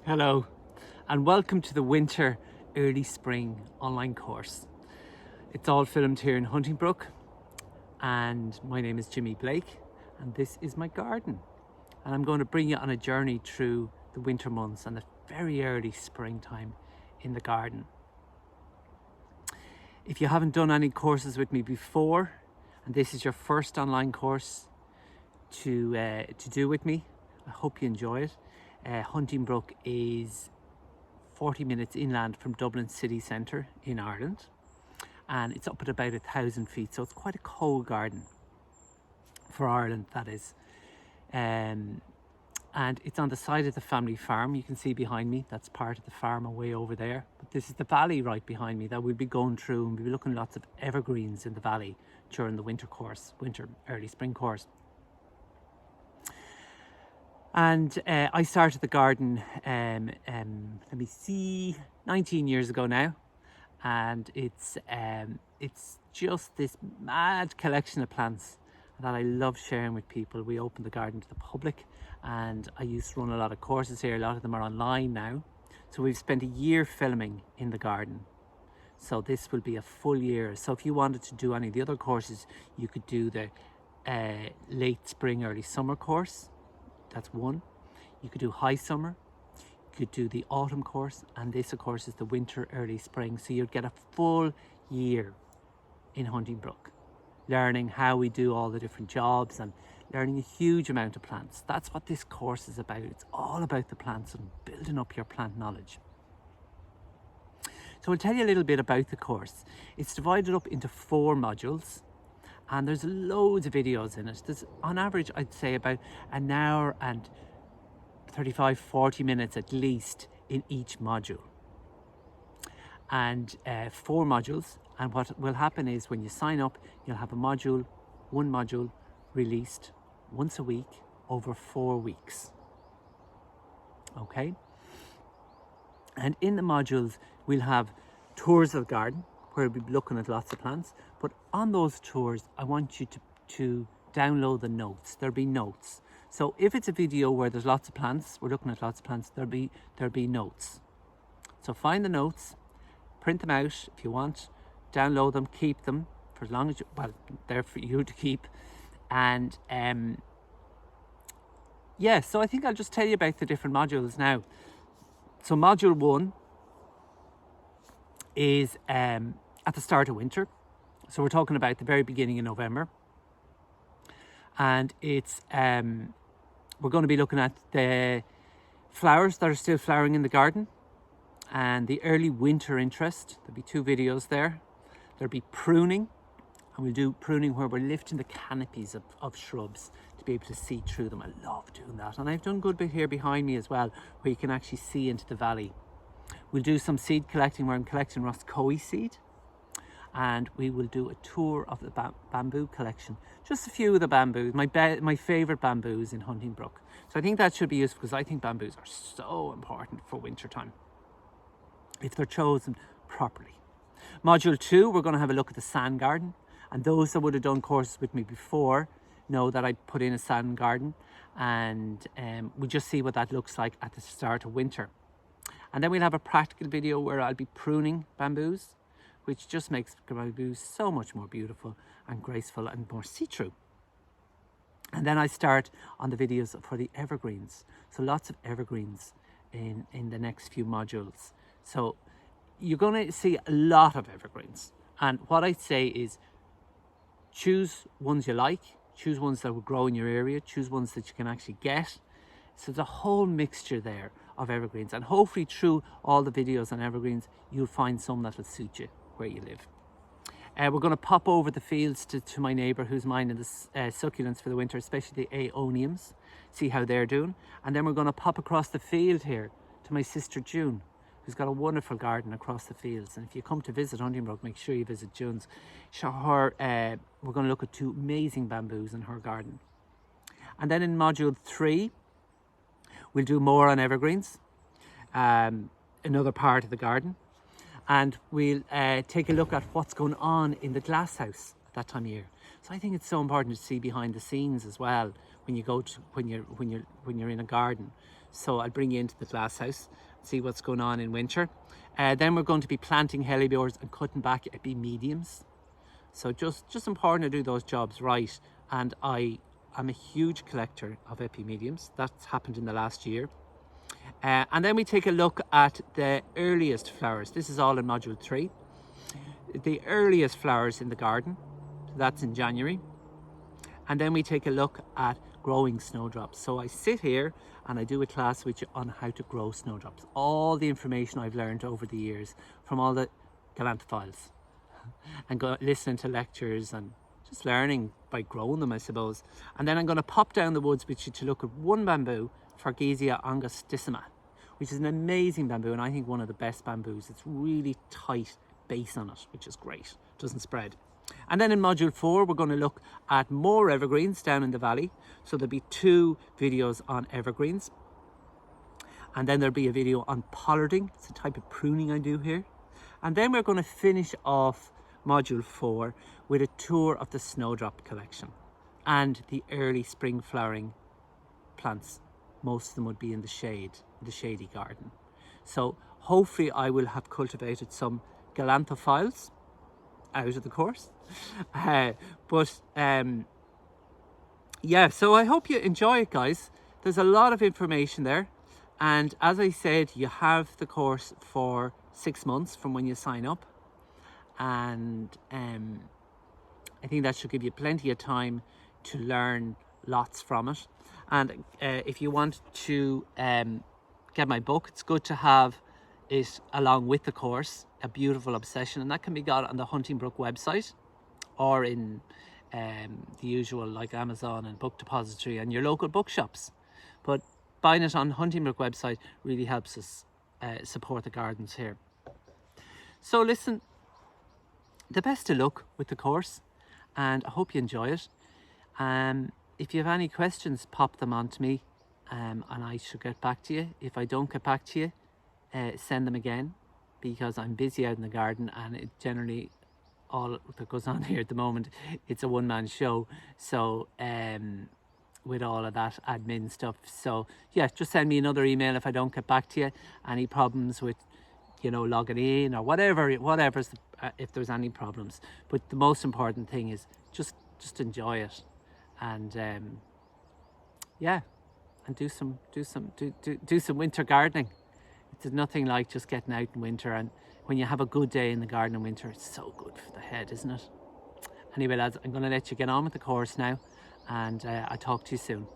Hello and welcome to the winter early spring online course. It's all filmed here in Brook and my name is Jimi Blake and this is my garden, and I'm going to bring you on a journey through the winter months and the very early springtime in the garden. If you haven't done any courses with me before and this is your first online course to do with me, I hope you enjoy it. Brook is 40 minutes inland from Dublin city centre in Ireland, and it's up at about 1,000 feet, so it's quite a cold garden for Ireland, that is. And it's on the side of the family farm. You can see behind me, that's part of the farm away over there, but this is the valley right behind me that we'll be going through, and we'll be looking at lots of evergreens in the valley during the winter early spring course. And I started the garden, let me see, 19 years ago now. And it's just this mad collection of plants that I love sharing with people. We opened the garden to the public, and I used to run a lot of courses here. A lot of them are online now. So we've spent a year filming in the garden. So this will be a full year. So if you wanted to do any of the other courses, you could do the late spring, early summer course. That's one. You could do high summer, you could do the autumn course, and this of course is the winter early spring. So you'd get a full year in Brook, learning how we do all the different jobs and learning a huge amount of plants. That's what this course is about. It's all about the plants and building up your plant knowledge. So I'll tell you a little bit about the course. It's divided up into 4 modules. And there's loads of videos in it. There's, on average, I'd say about an hour and 35-40 minutes at least in each module. And 4 modules. And what will happen is when you sign up, you'll have one module released once a week over 4 weeks. Okay? And in the modules, we'll have tours of the garden, where we'll be looking at lots of plants. But on those tours, I want you to download the notes. There'll be notes. So if it's a video where there's lots of plants, we're looking at lots of plants, there'll be notes. So find the notes, print them out if you want, download them, keep them for as long as they're for you to keep. And yeah, so I think I'll just tell you about the different modules now. So module 1 is at the start of winter. So we're talking about the very beginning of November. And it's we're going to be looking at the flowers that are still flowering in the garden and the early winter interest. There'll be 2 videos there. There'll be pruning, and we'll do pruning where we're lifting the canopies of shrubs to be able to see through them. I love doing that. And I've done a good bit here behind me as well, where you can actually see into the valley. We'll do some seed collecting where I'm collecting Roscoe seed, and we will do a tour of the bamboo collection. Just a few of the bamboos, my favourite bamboos in Brook. So I think that should be useful because I think bamboos are so important for winter time if they're chosen properly. Module 2, we're going to have a look at the sand garden, and those that would have done courses with me before know that I put in a sand garden, and we just see what that looks like at the start of winter. And then we'll have a practical video where I'll be pruning bamboos, which just makes bamboos so much more beautiful and graceful and more see-through. And then I start on the videos for the evergreens. So lots of evergreens in the next few modules. So you're going to see a lot of evergreens. And what I say is choose ones you like, choose ones that will grow in your area, choose ones that you can actually get. So there's a whole mixture there of evergreens, and hopefully through all the videos on evergreens you'll find some that will suit you where you live. We're going to pop over the fields to my neighbour who's minding the succulents for the winter, especially the aeoniums, see how they're doing. And then we're going to pop across the field here to my sister June, who's got a wonderful garden across the fields. And if you come to visit Brook, make sure you visit June's. We're going to look at 2 amazing bamboos in her garden. And then in module 3 we'll do more on evergreens, another part of the garden, and we'll take a look at what's going on in the glass house at that time of year. So I think it's so important to see behind the scenes as well when you go to when you're in a garden. So I'll bring you into the glass house, see what's going on in winter. Then we're going to be planting hellebores and cutting back epi mediums. So just important to do those jobs right. And I'm a huge collector of epi mediums. That's happened in the last year. And then we take a look at the earliest flowers. This is all in module 3. The earliest flowers in the garden, so that's in January. And then we take a look at growing snowdrops. So I sit here and I do a class with you on how to grow snowdrops. All the information I've learned over the years from all the galanthophiles and listening to lectures and just learning by growing them, I suppose. And then I'm going to pop down the woods with you to look at one bamboo, Fargesia angustissima, which is an amazing bamboo and I think one of the best bamboos. It's really tight base on it, which is great. It doesn't spread. And then in module 4, we're going to look at more evergreens down in the valley. So there'll be 2 videos on evergreens. And then there'll be a video on pollarding. It's a type of pruning I do here. And then we're going to finish off module 4 with a tour of the snowdrop collection and the early spring flowering plants. Most of them would be in the shade, in the shady garden. So hopefully I will have cultivated some galanthophiles out of the course. Yeah, so I hope you enjoy it, guys. There's a lot of information there. And as I said, you have the course for 6 months from when you sign up. And I think that should give you plenty of time to learn lots from it. And if you want to get my book, it's good to have it along with the course, A Beautiful Obsession, and that can be got on the Hunting Brook website or in the usual like Amazon and Book Depository and your local bookshops. But buying it on Hunting Brook website really helps us support the gardens here. So listen, the best of luck with the course and I hope you enjoy it. If you have any questions, pop them on to me and I should get back to you. If I don't get back to you, send them again, because I'm busy out in the garden and it generally, all that goes on here at the moment, it's a one-man show. So with all of that admin stuff, so yeah, just send me another email if I don't get back to you. Any problems with, you know, logging in or whatever's if there's any problems. But the most important thing is just enjoy it and yeah, and do some winter gardening. There's nothing like just getting out in winter, and when you have a good day in the garden in winter, it's so good for the head, isn't it? Anyway, lads, I'm going to let you get on with the course now, and I'll talk to you soon.